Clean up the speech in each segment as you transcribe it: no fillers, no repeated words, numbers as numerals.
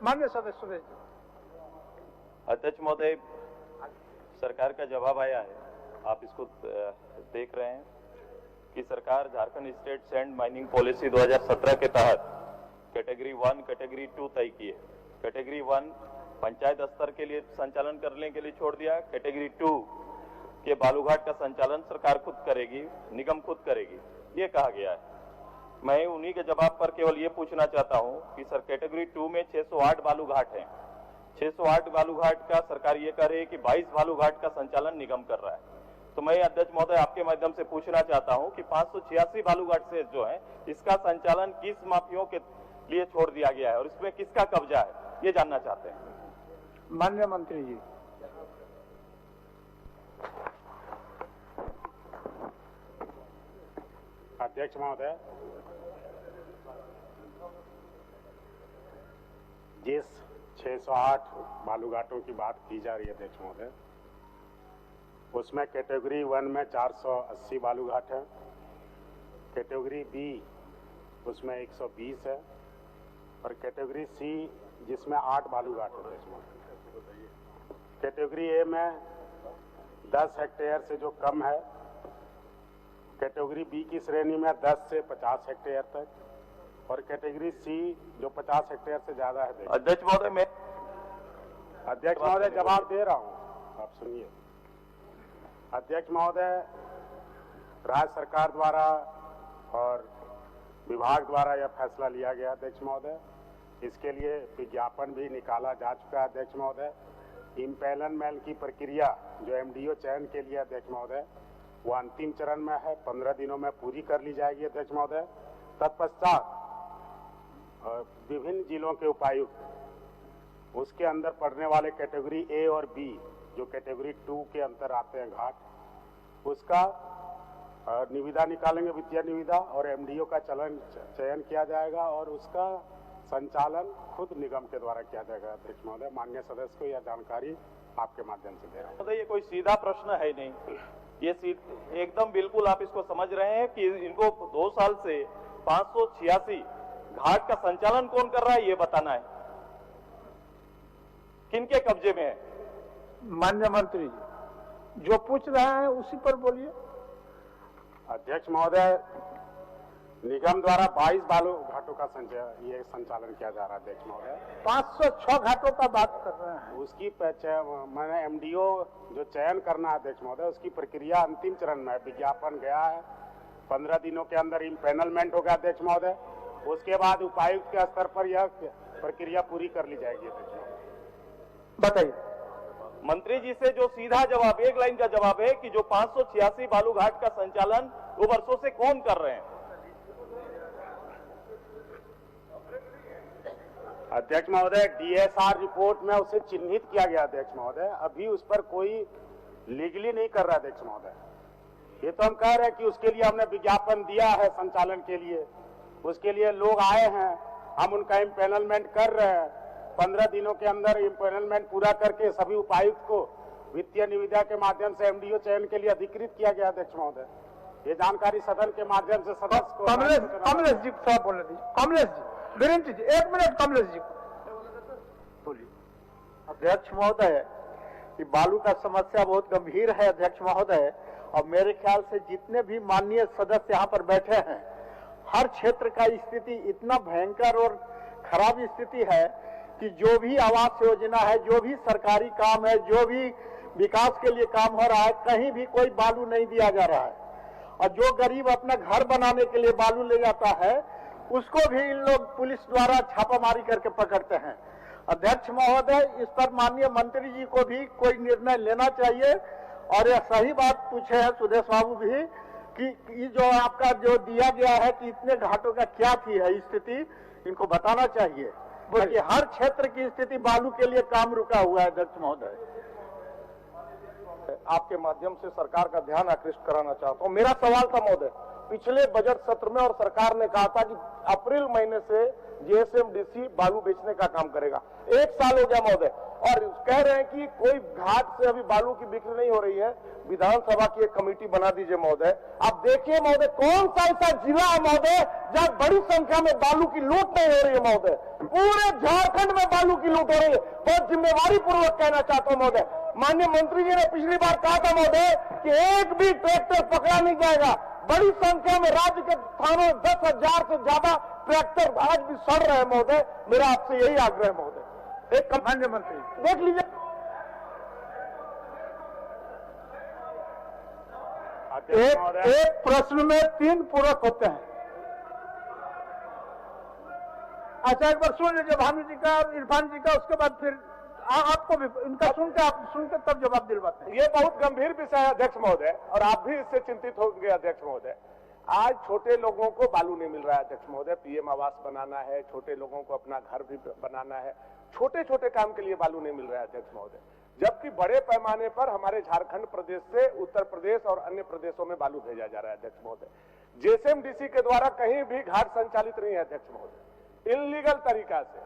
माननीय सदस्य सुरेश जी। अध्यक्ष महोदय, सरकार का जवाब आया है, आप इसको देख रहे हैं कि सरकार Jharkhand state sand mining policy 2017 के तहत कैटेगरी 1, कैटेगरी 2 तय की है। कैटेगरी 1 पंचायत स्तर के लिए संचालन करने के लिए छोड़ दिया। कैटेगरी 2 के बालूघाट का संचालन सरकार खुद करेगी, निगम खुद करेगी, ये कहा गया है। मैं उन्हीं के जवाब पर केवल ये पूछना चाहता हूं कि सर कैटेगरी 2 में 608 बालूघाट हैं। 608 बालूघाट का सरकार ये कह रही है कि 22 बालूघाट का संचालन निगम कर रहा है। तो मैं अध्यक्ष महोदय आपके माध्यम से पूछना चाहता हूं कि 586 बालूघाट से जो है इसका संचालन किस माफियों के लिए छोड़ दिया गया है और इसमें किसका कब्जा है, ये जानना चाहते हैं। माननीय मंत्री जी। अध्यक्ष महोदय, जिस 608 बालूघाटों की बात की जा रही है अध्यक्ष महोदय, उसमें कैटेगरी 1 में 480 बालूघाट है, कैटेगरी बी उसमें 120 है और कैटेगरी सी जिसमें 8 बालूघाट है अध्यक्ष महोदय। कैटेगरी ए में 10 हेक्टेयर से जो कम है, कैटेगरी बी की श्रेणी में 10 से 50 हेक्टेयर तक और कैटेगरी सी जो 50 हेक्टेयर से ज्यादा है। अध्यक्ष महोदय, मैं अध्यक्ष महोदय जवाब दे रहा हूं, आप सुनिए। अध्यक्ष महोदय, राज्य सरकार द्वारा और विभाग द्वारा यह फैसला लिया गया अध्यक्ष महोदय। इसके लिए विज्ञापन भी निकाला जा चुका है अध्यक्ष महोदय। इम्पैनलमेंट की प्रक्रिया जो एमडीओ चयन के लिए अध्यक्ष महोदय वो अंतिम चरण में है, 15 दिनों में पूरी कर ली जाएगी अध्यक्ष महोदय। तत्पश्चात विभिन्न जिलों के उपायुक्त उसके अंदर पड़ने वाले कैटेगरी ए और बी जो कैटेगरी 2 के अंदर आते हैं घाट, उसका निविदा निकालेंगे, वित्तीय निविदा, और एमडीओ का चयन किया जाएगा और उसका संचालन खुद निगम के द्वारा किया जाएगा अध्यक्ष महोदय। माननीय सदस्य को यह जानकारी आपके माध्यम से दे रहा हूँ। ये कोई सीधा प्रश्न है नहीं, ये एकदम बिल्कुल आप इसको समझ रहे हैं कि इनको 2 साल से 586 घाट का संचालन कौन कर रहा है, ये बताना है, किनके कब्जे में है। माननीय मंत्री जी, जो पूछ रहे हैं उसी पर बोलिए। अध्यक्ष महोदय, निगम द्वारा 22 बालूघाटों का ये संचालन किया जा रहा है अध्यक्ष महोदय। 506 घाटों का बात कर रहे हैं। उसकी मैंने एमडीओ जो चयन करना है अध्यक्ष महोदय, उसकी प्रक्रिया अंतिम चरण में है। विज्ञापन गया है, 15 दिनों के अंदर इम्पैनलमेंट होगा अध्यक्ष महोदय। उसके बाद उपायुक्त के स्तर पर यह प्रक्रिया पूरी कर ली जाएगी अध्यक्ष महोदय। बताइए। मंत्री जी से जो सीधा जवाब, एक लाइन का जवाब है कि जो 586 बालूघाट का संचालन वो वर्षों से कौन कर रहे हैं। अध्यक्ष महोदय, डीएसआर रिपोर्ट में उसे चिन्हित किया गया अध्यक्ष महोदय। अभी उस पर कोई लीगली नहीं कर रहा अध्यक्ष महोदय। ये तो हम कह रहे हैं कि उसके लिए हमने विज्ञापन दिया है संचालन के लिए, उसके लिए लोग आए हैं, हम उनका इम्पैनलमेंट कर रहे हैं। 15 दिनों के अंदर इम्पैनलमेंट पूरा करके सभी उपायुक्त को वित्तीय निविदा के माध्यम से एमडीओ चयन के लिए अधिकृत किया गया अध्यक्ष महोदय। ये जानकारी सदन के माध्यम से सदस्य को। कमलेश जी साहब बोलने दीजिए। कमलेश जी, वीरेंद्र जी, 1 मिनट। कमलेश जी बोलिए। अध्यक्ष महोदय, कि बालू का समस्या बहुत गंभीर है अध्यक्ष महोदय, और मेरे ख्याल से जितने भी माननीय सदस्य यहाँ पर बैठे हैं, हर क्षेत्र का स्थिति इतना भयंकर और खराब स्थिति है कि जो भी आवास योजना है, जो भी सरकारी काम है, जो भी विकास के लिए काम हो रहा है, कहीं भी कोई बालू नहीं दिया जा रहा है। और जो गरीब अपना घर बनाने के लिए बालू ले जाता है, उसको भी इन लोग पुलिस द्वारा छापामारी करके पकड़ते हैं। अध्यक्ष महोदय, इस पर माननीय मंत्री जी को भी कोई निर्णय लेना चाहिए। और यह सही बात पूछे हैं सुदेश बाबू भी कि जो आपका जो दिया गया है कि इतने घाटों का क्या थी है स्थिति, इनको बताना चाहिए। क्योंकि हर क्षेत्र की स्थिति बालू के लिए काम रुका हुआ है अध्यक्ष महोदय। आपके माध्यम से सरकार का ध्यान आकृष्ट कराना चाहता हूं। मेरा सवाल था महोदय पिछले बजट सत्र में और सरकार ने कहा था कि अप्रैल महीने से जीएसएमडीसी बालू बेचने का काम करेगा। 1 साल हो गया महोदय, और कह रहे हैं कि कोई घाट से अभी बालू की बिक्री नहीं हो रही है। विधानसभा की एक कमेटी बना दीजिए महोदय। आप देखिए महोदय, कौन सा ऐसा जिला है महोदय जहां बड़ी संख्या में बालू की लूट नहीं हो रही है महोदय। पूरे झारखंड में बालू की लूट हो रही है। बहुत जिम्मेवारी पूर्वक कहना चाहता हूं महोदय, माननीय मंत्री जी ने पिछली बार कहा था महोदय कि एक भी ट्रैक्टर पकड़ा नहीं जाएगा। बड़ी संख्या में राज्य के थानों 10,000 से ज्यादा ट्रैक्टर आज भी सड़ रहे हैं महोदय। मेरा आपसे यही आग्रह है महोदय। एक माननीय मंत्री देख लीजिए, एक प्रश्न में 3 पूरक होते हैं। अच्छा, एक बार सुन लीजिए भानु जी का और इरफान जी का, उसके बाद फिर आपको भी इनका सुन के तब जवाब दिलवाते हैं। ये बहुत गंभीर विषय है अध्यक्ष महोदय, और आप भी इससे चिंतित होंगे अध्यक्ष महोदय। आज छोटे लोगों को बालू नहीं मिल रहा है अध्यक्ष महोदय। पीएम आवास बनाना है, छोटे लोगों को अपना घर भी बनाना है, छोटे छोटे काम के लिए बालू नहीं मिल रहा है अध्यक्ष महोदय। जबकि बड़े पैमाने पर हमारे झारखंड प्रदेश से उत्तर प्रदेश और अन्य प्रदेशों में बालू भेजा जा रहा है अध्यक्ष महोदय। जेएसएमडीसी के द्वारा कहीं भी घाट संचालित नहीं है अध्यक्ष महोदय। इनलीगल तरीका से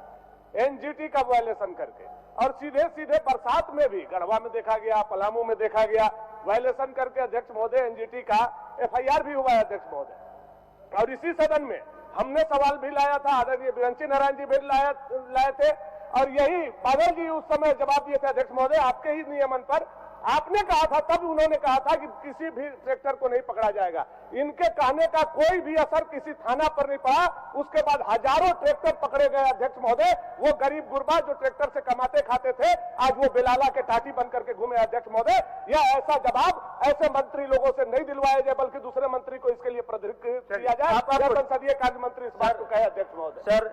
एनजीटी का वायलेशन करके, और सीधे सीधे बरसात में भी गढ़वा में देखा गया, पलामू में देखा गया, वायलेशन करके अध्यक्ष महोदय एनजीटी का एफआईआर भी हुआ है अध्यक्ष महोदय। और इसी सदन में हमने सवाल भी लाया था, आदरणीय बिरंची नारायण जी भी लाए थे, और यही बादल जी उस समय जवाब दिए थे अध्यक्ष महोदय आपके ही नियमन पर। आपने कहा था, तब उन्होंने कहा था कि किसी भी ट्रैक्टर को नहीं पकड़ा जाएगा। इनके कहने का कोई भी असर किसी थाना पर नहीं पड़ा। उसके बाद हजारों ट्रैक्टर पकड़े गए अध्यक्ष महोदय। वो गरीब गुरबा जो ट्रैक्टर से कमाते खाते थे, आज वो बेलाला के टाटी बन करके घूमे अध्यक्ष महोदय। यह ऐसा जवाब ऐसे मंत्री लोगों से नहीं दिलवाया जाए, बल्कि दूसरे मंत्री को इसके लिए प्रधिकृत किया जाए। संसदीय कार्य मंत्री इस बात को कहे अध्यक्ष महोदय। सर,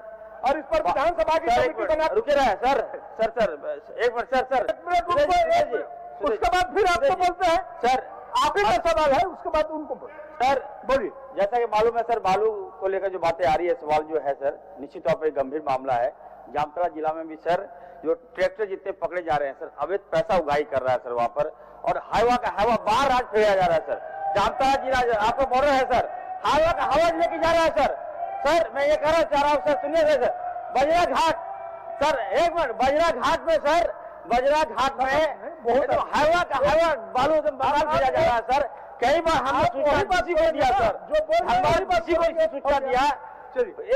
और इस पर विधानसभा की कमेटी बना। रुके रहे सर, एक मिनट सर, उसके बाद फिर आपको बोलते हैं सर आप ही का सवाल है, उसके बाद उनको सर बोलिए। जैसा कि मालूम है सर, बालू को लेकर जो बातें आ रही है, सवाल जो है सर, निश्चित तौर पर एक गंभीर मामला है। जामताड़ा जिला में भी सर जो ट्रैक्टर जितने पकड़े जा रहे हैं सर, अवैध पैसा उगाही कर रहा है सर वहां पर, और हवा का हवा बाहर आज फेरा जा रहा है सर। जामताड़ा जिला आपको बोल रहे हैं सर, हवा का हवा लेके जा रहा है सर। सर मैं ये कहना चाह रहा हूँ सर, सुनिए सर, बजरा घाट सर, एक मिनट, बजरा घाट में सर, बजरा घाट में बहुत हवा का हवा बालू बाहर भेजा जा रहा है सर। कई बार हमने सूचना को दिया सर, हमारी बच्ची को इसे सूचना दिया,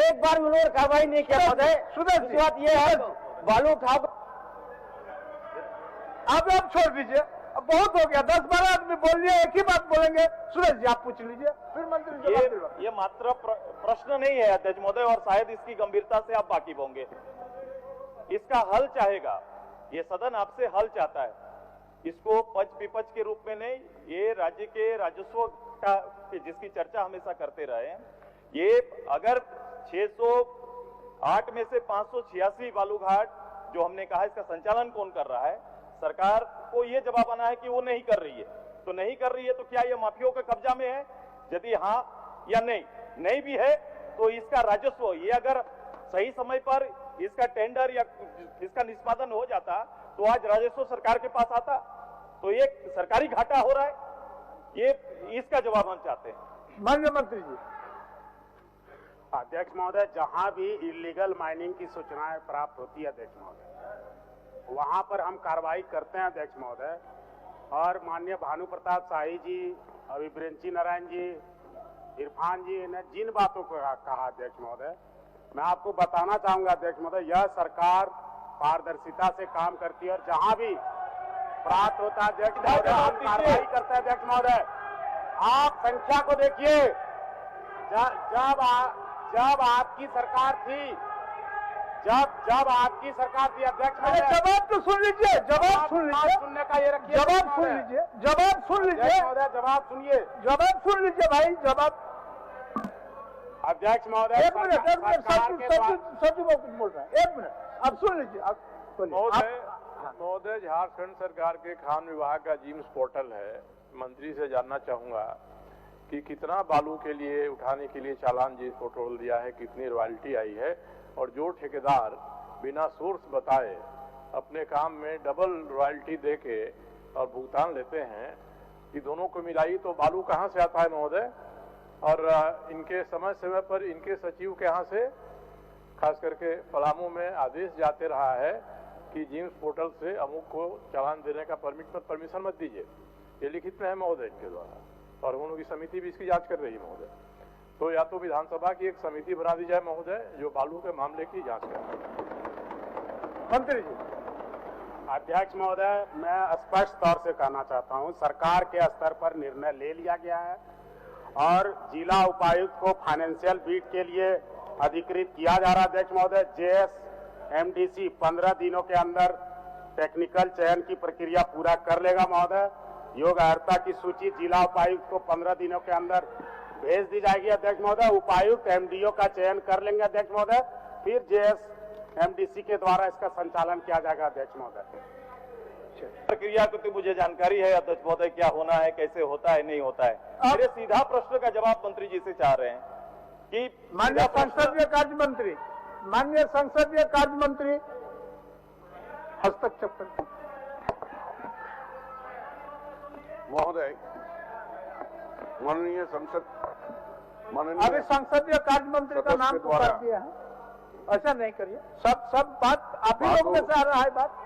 एक बार उन्होंने कार्रवाई नहीं किया महोदय। दूसरी बात ये है, बालू उठाओ आप छोड़ दीजिए, अब बहुत हो गया। 10-12 आदमी बोल लिए, एक ही बात बोलेंगे। सुरेश जी आप पूछ लीजिए, फिर मंत्री। ये मात्र प्रश्न नहीं है अध्यक्ष महोदय, और शायद इसकी गंभीरता से आप वाकिफ होंगे। इसका हल चाहेगा ये सदन, आपसे हल चाहता है। इसको पच विपच के रूप में नहीं, ये राज्य के राजस्व का जिसकी चर्चा हमेशा करते रहे हैं, ये अगर 608 में से 586 बालू घाट जो हमने कहा, इसका संचालन कौन कर रहा है, सरकार को ये जवाब आना है कि वो नहीं कर रही है। तो नहीं कर रही है तो क्या ये माफियाओं के कब्जा में है? यदि हाँ या नहीं भी है तो इसका राजस्व, ये अगर सही समय पर इसका टेंडर या इसका निष्पादन हो जाता तो आज राजस्व सरकार के पास आता। तो ये सरकारी घाटा हो रहा है, ये इसका जवाब हम चाहते हैं। माननीय मंत्री जी। अध्यक्ष महोदय, जहां भी इलीगल माइनिंग की सूचनाएं प्राप्त होती है अध्यक्ष महोदय, वहां पर हम कार्रवाई करते हैं अध्यक्ष महोदय। और माननीय भानु प्रताप शाही जी, अभी बिरंची नारायण जी, इरफान जी ने जिन बातों को कहा अध्यक्ष महोदय, मैं आपको बताना चाहूंगा अध्यक्ष महोदय, यह सरकार पारदर्शिता से काम करती है, और जहां भी प्राप्त होता है अध्यक्ष महोदय हम कार्रवाई करते हैं अध्यक्ष महोदय। आप संख्या को देखिए, जब आपकी सरकार थी, जब आपकी सरकार थी अध्यक्ष महोदय, जवाब तो सुन लीजिए, जवाब सुन लीजिए, सुनने का ये रखिए, जवाब सुन लीजिए, जवाब सुन लीजिए महोदय, जवाब सुनिए, जवाब सुन लीजिए भाई, जवाब। अध्यक्ष महोदय, एक मिनट सचिव कुछ बोल रहा है, एक मिनट अब सुन लीजिए। महोदय, झारखंड सरकार के खान विभाग का जीम्स पोर्टल है। मंत्री से जानना चाहूंगा कि कितना बालू के लिए उठाने के लिए चालान जीम्स पोर्टल दिया है, कितनी रॉयल्टी आई है, और जो ठेकेदार बिना सोर्स बताए अपने काम में डबल रॉयल्टी देके और भुगतान लेते हैं, कि दोनों को मिलाई तो बालू कहां से आता है महोदय? और इनके समय समय पर इनके सचिव के यहाँ से खास करके पलामू में आदेश जाते रहा है कि जिम्स पोर्टल से अमुक को चालान देने का परमिशन मत दीजिए। ये लिखित में है महोदय इनके द्वारा, और उनकी समिति भी इसकी जांच कर रही है महोदय। तो या तो विधानसभा की एक समिति बना दी जाए महोदय जो बालू के मामले की जांच करे। मंत्री जी। अध्यक्ष महोदय, मैं स्पष्ट तौर से कहना चाहता हूं, सरकार के स्तर पर निर्णय ले लिया गया है और जिला उपायुक्त को फाइनेंशियल बीट के लिए अधिकृत किया जा रहा है। अध्यक्ष महोदय, JSMDC 15 दिनों के अंदर टेक्निकल चयन की प्रक्रिया पूरा कर लेगा महोदय। योग्य अर्हता की सूची जिला उपायुक्त को 15 दिनों के अंदर भेज दी जाएगी। अध्यक्ष महोदय, उपायुक्त MDO का चयन कर लेंगे अध्यक्ष महोदय, फिर JSMDC के द्वारा इसका संचालन किया जाएगा अध्यक्ष महोदय। प्रक्रिया को तो मुझे जानकारी है अध्यक्ष महोदय, क्या होना है, कैसे होता है, नहीं होता है। मेरे सीधा प्रश्न का जवाब मंत्री जी से चाह रहे हैं कि माननीय संसदीय कार्य मंत्री, माननीय संसदीय कार्य मंत्री हस्तक्षेप करें। महोदय, माननीय अभी संसदीय कार्य मंत्री का नाम पुकार दिया है, ऐसा नहीं करिए। सब बात आप ही लोग में से आ रहा है बात।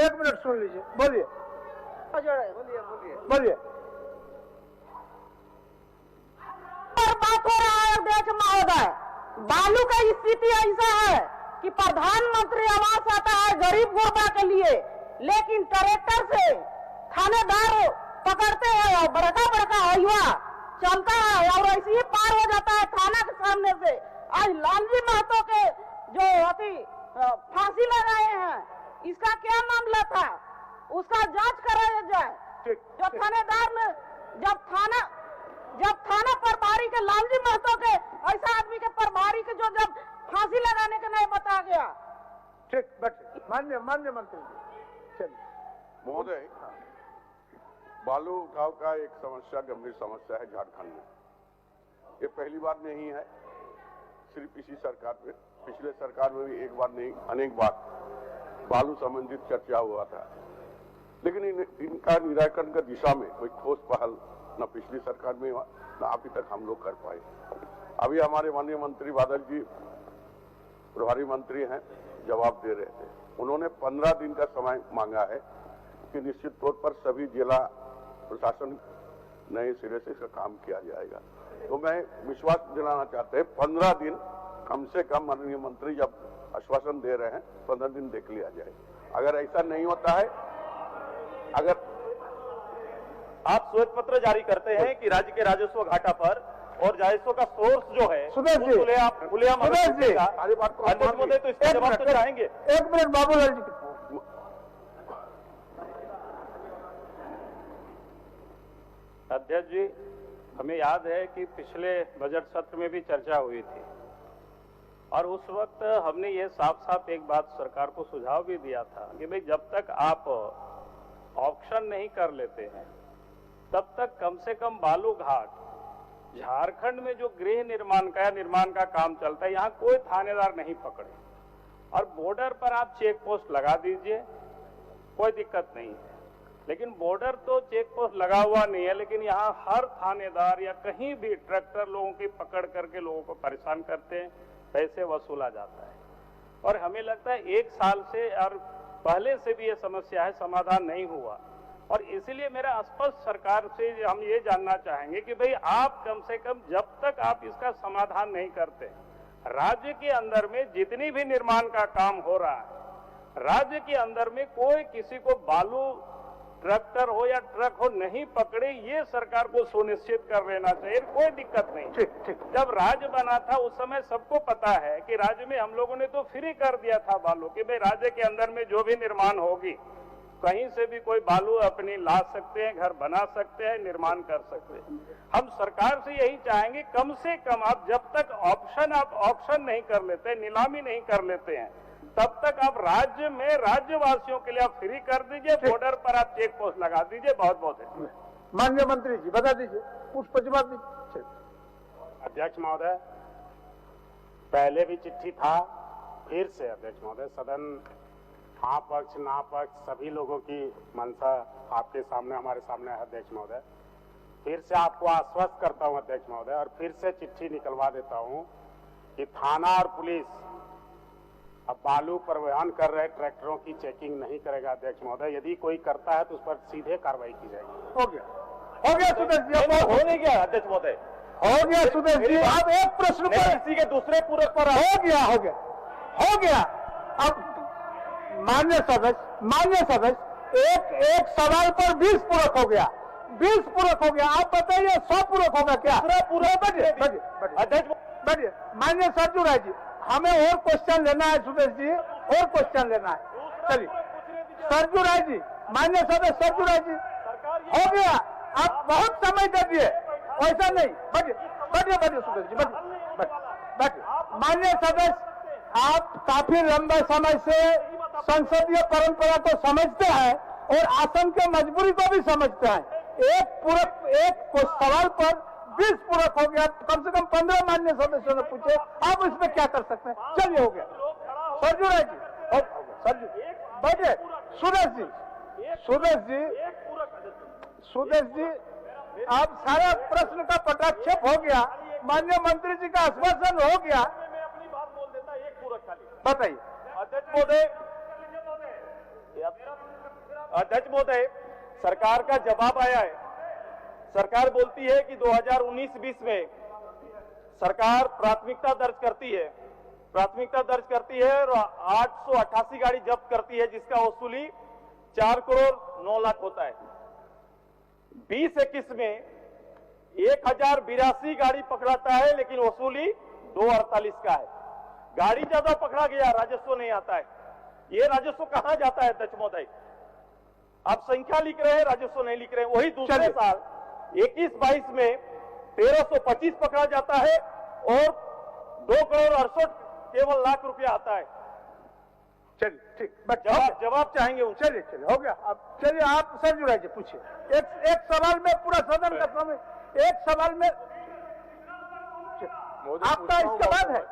एक मिनट सुन लीजिए, बोलिए बोलिए। बात हो रहा है अध्यक्ष महोदय, बालू का स्थिति ऐसा है कि प्रधानमंत्री आवास आता है गरीब गुरबा के लिए, लेकिन ट्रैक्टर से थानेदार पकड़ते हैं और बड़का बड़का हाईवा चलता है और ऐसे ही पार हो जाता है थाना के सामने से। आज लालजी महतो के जो अति फांसी लगाए हैं, इसका क्या मामला था, उसका जांच कराया जाए। जो थानेदार में जब थाना प्रभारी के लालजी महतो के ऐसा आदमी के प्रभारी के जो जब फांसी लगाने का नहीं बता गया। ठीक, बैठे। माननीय मंत्री जी, चलिए। महोदय, बालू उठाव का एक समस्या, गंभीर समस्या है झारखंड में। ये पहली बार नहीं है, सिर्फ इसी सरकार में, पिछले सरकार में भी एक बार नहीं अनेक बार बालू संबंधित चर्चा हुआ था, लेकिन इनका निराकरण की दिशा में कोई ठोस पहल न पिछली सरकार में हुआ न अभी तक हम लोग कर पाए। अभी हमारे माननीय मंत्री बादल जी प्रभारी मंत्री हैं, जवाब दे रहे थे। उन्होंने 15 दिन का समय मांगा है कि निश्चित तौर पर सभी जिला प्रशासन नए सिरे से इसका काम किया जाएगा। तो मैं विश्वास दिलाना चाहते हैं 15 दिन कम से कम माननीय मंत्री जब आश्वासन दे रहे हैं 15 दिन देख लिया जाए। अगर ऐसा नहीं होता है, अगर आप श्वेत पत्र जारी करते हैं कि राज्य के राजस्व घाटा पर और राजस्व का सोर्स जो है सुरेश जी, खुलेआम अध्यक्ष महोदय तो इसका जवाब तो चाहेंगे। एक मिनट बाबूलाल जी। अध्यक्ष जी, हमें याद है कि पिछले बजट सत्र में भी चर्चा हुई थी और उस वक्त हमने ये साफ साफ एक बात सरकार को सुझाव भी दिया था कि भाई जब तक आप ऑक्शन नहीं कर लेते हैं तब तक कम से कम बालू घाट झारखंड में जो गृह निर्माण का काम चलता है, यहाँ कोई थानेदार नहीं पकड़े और बॉर्डर पर आप चेक पोस्ट लगा दीजिए, कोई दिक्कत नहीं है। लेकिन बॉर्डर तो चेक पोस्ट लगा हुआ नहीं है, लेकिन यहाँ हर थानेदार या कहीं भी ट्रैक्टर लोगों की पकड़ करके लोगों को परेशान करते हैं, पैसे वसूला जाता है। और हमें लगता है 1 साल से और पहले से भी ये समस्या है, समाधान नहीं हुआ। और इसीलिए मेरा स्पष्ट सरकार से हम ये जानना चाहेंगे कि भाई आप कम से कम जब तक आप इसका समाधान नहीं करते, राज्य के अंदर में जितनी भी निर्माण का काम हो रहा है, राज्य के अंदर में कोई किसी को बालू ट्रैक्टर हो या ट्रक हो नहीं पकड़े, ये सरकार को सुनिश्चित कर लेना चाहिए। कोई दिक्कत नहीं। ठीक। जब राज्य बना था उस समय सबको पता है कि राज्य में हम लोगों ने तो फ्री कर दिया था बालू कि भाई राज्य के अंदर में जो भी निर्माण होगी कहीं से भी कोई बालू अपनी ला सकते हैं, घर बना सकते हैं, निर्माण कर सकते हैं। हम सरकार से यही चाहेंगे कम से कम आप जब तक ऑप्शन नहीं कर लेते, नीलामी नहीं कर लेते हैं, तब तक आप राज्य में राज्यवासियों के लिए आप फ्री कर दीजिए, बॉर्डर पर आप चेक पोस्ट लगा दीजिए। बहुत बहुत माननीय मंत्री जी बता दीजिए, पुष्प जवाब दीजिए। अध्यक्ष महोदय, पहले भी चिट्ठी था, फिर से अध्यक्ष महोदय, सदन हाँ पक्ष ना पक्ष सभी लोगों की मंशा आपके सामने हमारे सामने है अध्यक्ष महोदय। फिर से आपको आश्वस्त करता हूं अध्यक्ष महोदय, और फिर से चिट्ठी निकलवा देता हूं कि थाना और पुलिस अब बालू परिवहन कर रहे ट्रैक्टरों की चेकिंग नहीं करेगा अध्यक्ष महोदय। यदि कोई करता है तो उस पर सीधे कार्रवाई की जाएगी। हो गया सुदेश जी, अब हो नहीं गया अध्यक्ष महोदय, हो गया सुदेश जी। अब एक प्रश्न पर इसी के दूसरे पूरक पर हो गया। अब मान्य सदस्य एक सवाल पर 20 पूरक हो गया, 20 पूरक हो गया। आप बताइए 100 पूरक होगा क्या? बढ़िए मान्य सरजू राय जी, हमें और क्वेश्चन लेना है सुदेश जी, और क्वेश्चन लेना है। चलिए सरजू राय जी, मान्य सदस्य सरजू राय जी, हो गया। आप बहुत समय दे दिए, ऐसा नहीं। बढ़िए सुदेश जी, बढ़िए। मान्य सदस्य, आप काफी लंबे समय से संसदीय परंपरा को समझते हैं और आसन के मजबूरी को भी समझते हैं। एक सवाल पर 20 पूरक हो गया, कम से कम 15 मान्य सदस्यों ने पूछे, आप इसमें क्या कर सकते हैं? चलिए हो गया। सरजू राय जी, सरजू बढ़िए। सुदेश जी, अब सारा प्रश्न का पटाक्षेप हो गया, माननीय मंत्री जी का आश्वासन हो गया। बताइए अध्यक्ष महोदय, सरकार का जवाब आया है। सरकार बोलती है कि 2019-20 में सरकार प्राथमिकता दर्ज करती है और 888 गाड़ी जब्त करती है, जिसका वसूली 4 करोड़ 9 लाख होता है। 2021 में 1082 गाड़ी पकड़ाता है, लेकिन वसूली 248 का है। गाड़ी ज्यादा पकड़ा गया, राजस्व नहीं आता है। ये राजस्व कहां जाता है अध्यक्ष महोदय? आप संख्या लिख रहे हैं, राजस्व नहीं लिख रहे हैं। वही दूसरे साल 21-22 में 1325 पकड़ा जाता है और 2 करोड़ 68 केवल लाख रुपया आता है। चलिए ठीक, जवाब चाहेंगे उनसे। चलिए हो गया। अब चलिए आप सरजू राय जी पूछिए। एक सवाल में पूरा सदन का समय, एक सवाल में आपका इसके बाद है।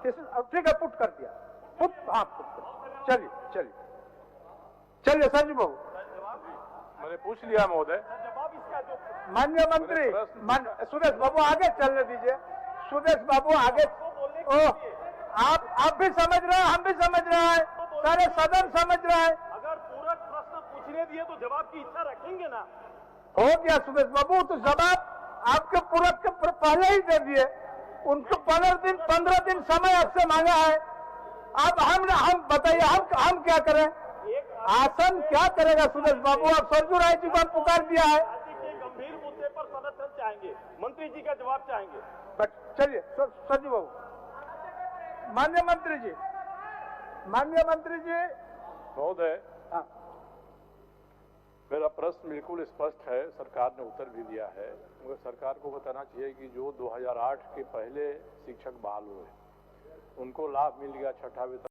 ठीक है, पुट कर दिया। चलिए सरजू बाबू, मैंने पूछ लिया महोदय। माननीय मंत्री सुरेश बाबू आगे चलने दीजिए। सुरेश बाबू आगे, आप भी समझ रहे हैं, हम भी समझ रहे हैं, सारे सदन समझ रहे हैं। अगर पूरक प्रश्न पूछने दिए तो जवाब की इच्छा रखेंगे ना? हो गया सुरेश बाबू, तो जवाब आपके पूरक के पहले ही दे दिए। उनको 15 दिन समय आपसे मांगा है। अब हम बताइए, हम क्या करें? आसन क्या करेगा सुरेश बाबू? अब सरजू राय जी को हम पुकार दिया है। गंभीर मुद्दे पर समर्थन चाहेंगे, मंत्री जी का जवाब चाहेंगे। चलिए सरजू बाबू। माननीय मंत्री जी महोदय, मेरा प्रश्न बिल्कुल स्पष्ट है, सरकार ने उत्तर भी दिया है। मगर सरकार को बताना चाहिए कि जो 2008 के पहले शिक्षक बहाल हुए, उनको लाभ मिल गया, छठा वेतन